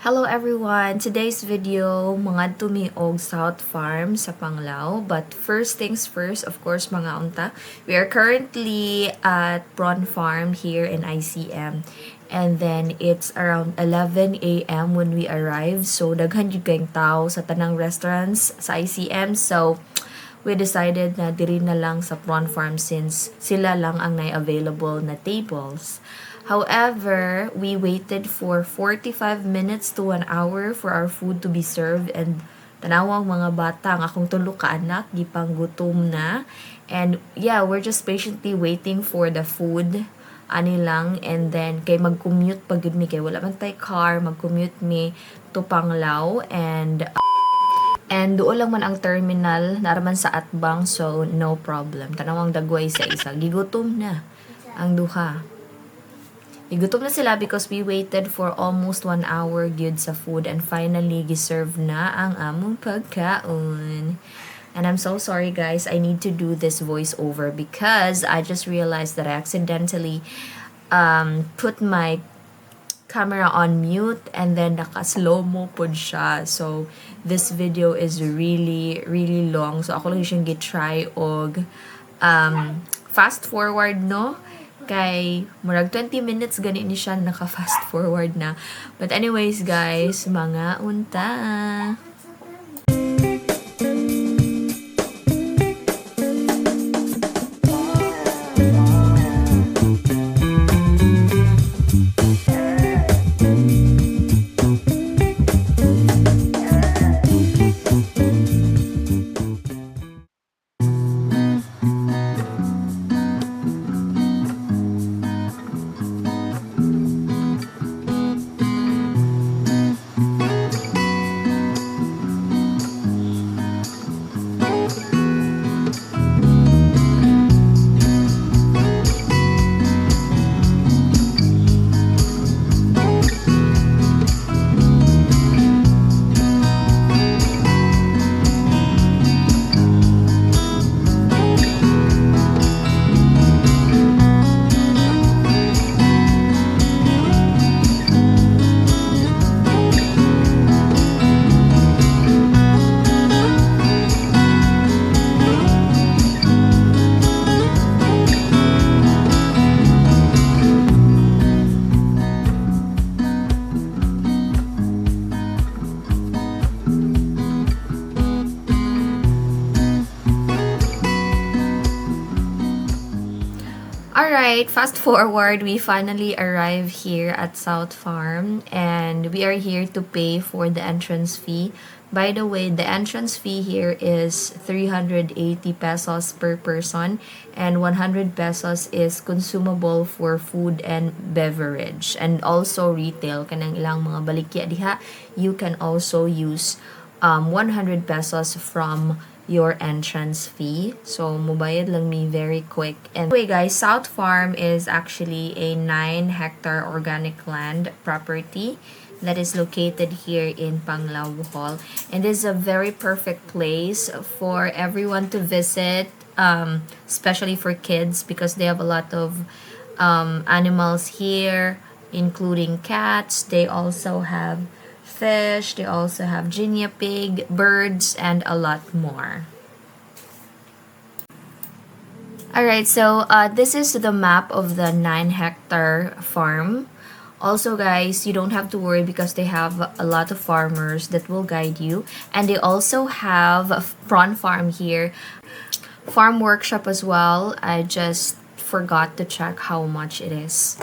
Hello everyone! Today's video, mga tumi og South Farm sa Panglao. But first things first, of course, mga unta. We are currently at Prawn Farm here in ICM. And then, it's around 11 a.m. when we arrive. So, daghan yung kayong tao sa tanang restaurants sa ICM. So, we decided na diri na lang sa Prawn Farm since sila lang ang available na tables. However, we waited for 45 minutes to 1 hour for our food to be served and tanawang mga bata ang akong tulo ka anak gipang gutom na, and yeah, we're just patiently waiting for the food ani lang. And then kay mag-commute pag yun mi kay wala man tay car, mag-commute mi to Panglao, and doon lang man ang terminal naraman sa Atbang, so no problem. Tanawang dagway sa isa gigutom na ang duha. Igutom na sila because we waited for almost 1 hour gyud sa food, and finally giserve na ang among pagkaon. And I'm so sorry guys, I need to do this voiceover because I just realized that I accidentally put my camera on mute and then naka-slow-mo pod siya. So this video is really long. So ako lang siyang gitry og fast forward, no? Kay murag 20 minutes gani ni siya naka fast forward na. But anyways guys, mga unta. Alright, fast forward, we finally arrive here at South Farm and we are here to pay for the entrance fee. By the way, the entrance fee here is 380 pesos per person and 100 pesos is consumable for food and beverage and also retail. Kanang ilang mga balikya diha, you can also use 100 pesos from your entrance fee. So, mubayad lang me very quick. And anyway guys, South Farm is actually a 9-hectare organic land property that is located here in Panglao, Bohol. And this is a very perfect place for everyone to visit, especially for kids because they have a lot of animals here, including cats. They also have fish, they also have guinea pig, birds, and a lot more. Alright, so this is the map of the 9-hectare farm. Also guys, you don't have to worry because they have a lot of farmers that will guide you. And they also have a prawn farm here. Farm workshop as well. I just forgot to check how much it is.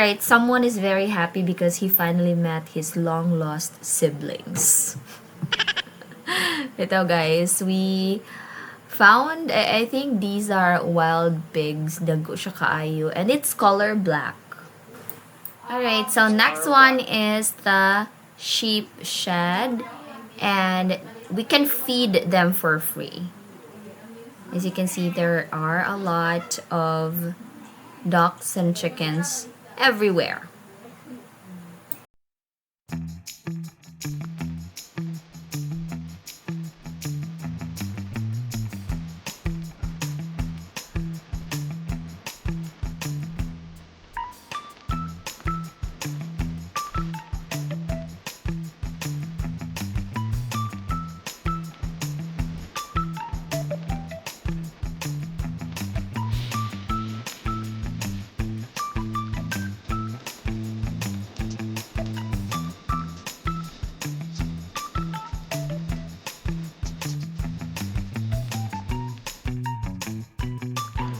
Alright, someone is very happy because he finally met his long lost siblings. Ito guys, we found, I think these are wild pigs, dago siya kaayo, and it's color black. Alright, so next one is the sheep shed, and we can feed them for free. As you can see, there are a lot of ducks and chickens everywhere.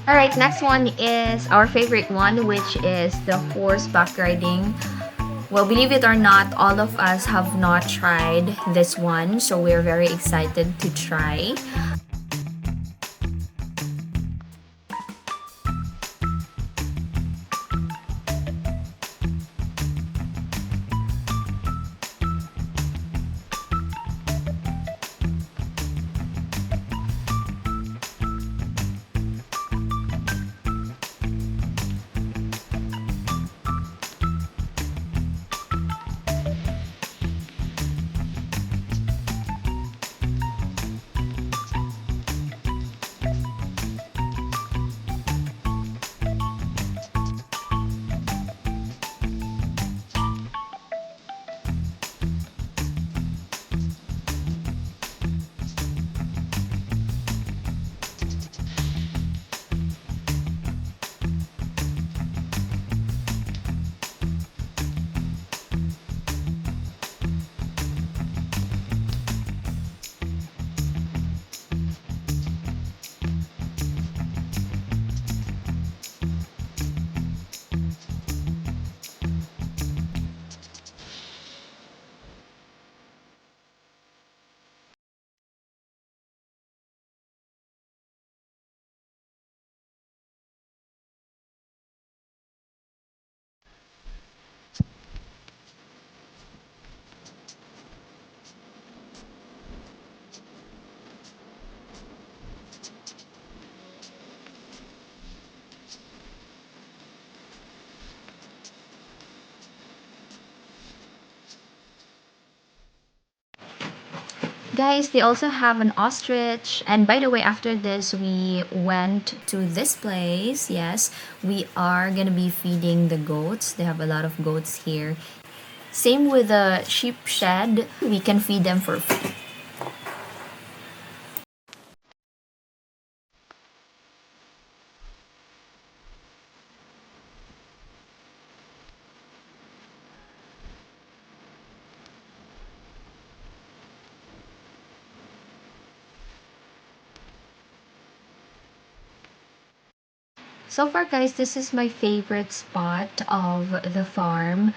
Alright, next one is our favorite one, which is the horseback riding. Well, believe it or not, all of us have not tried this one, so we're very excited to try. Guys, they also have an ostrich. And by the way, after this, we went to this place. Yes, we are gonna be feeding the goats. They have a lot of goats here. Same with the sheep shed. We can feed them for free. So far, guys, this is my favorite spot of the farm.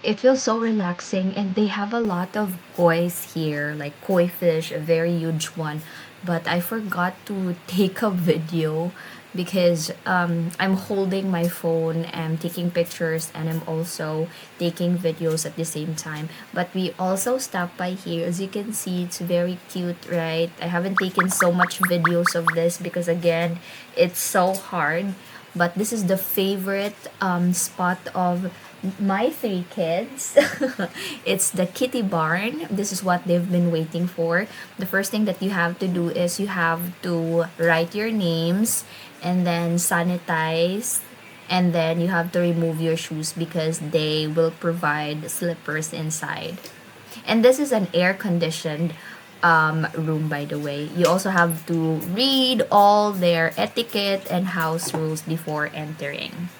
It feels so relaxing, and they have a lot of koi's here, like koi fish, a very huge one. But I forgot to take a video because I'm holding my phone and taking pictures, and I'm also taking videos at the same time. But we also stopped by here. As you can see, it's very cute, right? I haven't taken so much videos of this because again, it's so hard. But this is the favorite spot of my three kids. It's the kitty barn. This is what they've been waiting for. The first thing that you have to do is you have to write your names and then sanitize, and then you have to remove your shoes because they will provide slippers inside. And this is an air conditioned room, by the way. You also have to read all their etiquette and house rules before entering.